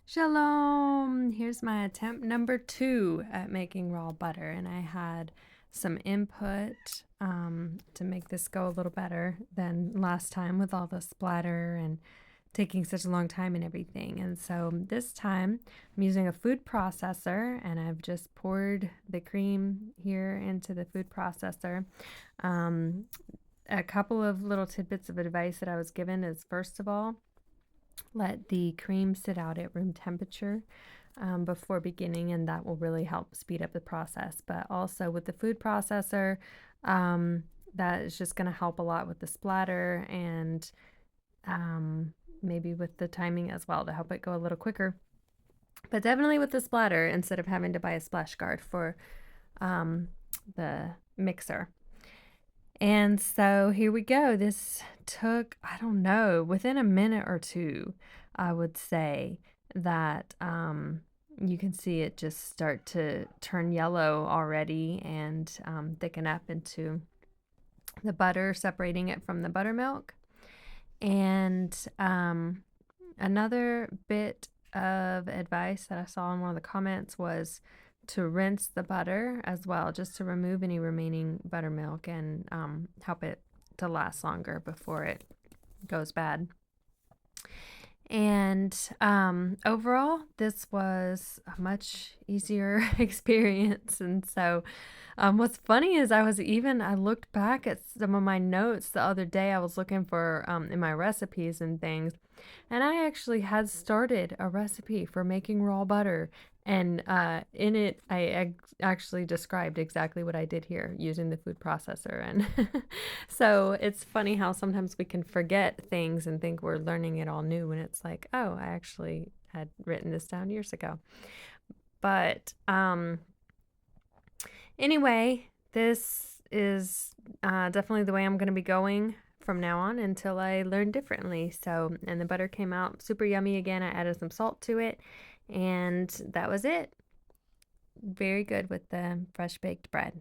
Shalom! Here's my attempt number 2 at making raw butter, and I had some input to make this go a little better than last time with all the splatter and taking such a long time and everything. And so this time I'm using a food processor, and I've just poured the cream here into the food processor. Um, a couple of little tidbits of advice that I was given is, first of all, let the cream sit out at room temperature before beginning, and that will really help speed up the process. But also with the food processor, um, that is just going to help a lot with the splatter and maybe with the timing as well to help it go a little quicker. But definitely with the splatter instead of having to buy a splash guard for the mixer. And so here we go. This took, I don't know, within a minute or two, I would say that you can see it just start to turn yellow already and thicken up into the butter, separating it from the buttermilk. And another bit of advice that I saw in one of the comments was to rinse the butter as well, just to remove any remaining buttermilk and help it to last longer before it goes bad. And overall, this was a much easier experience. And so, what's funny is I looked back at some of my notes the other day. I was looking for in my recipes and things, and I actually had started a recipe for making raw butter. And in it, I actually described exactly what I did here using the food processor. And so it's funny how sometimes we can forget things and think we're learning it all new when it's like, oh, I actually had written this down years ago. But anyway, this is definitely the way I'm going to be going from now on until I learn differently. So, and the butter came out super yummy again. I added some salt to it, and that was it. Very good with the fresh baked bread.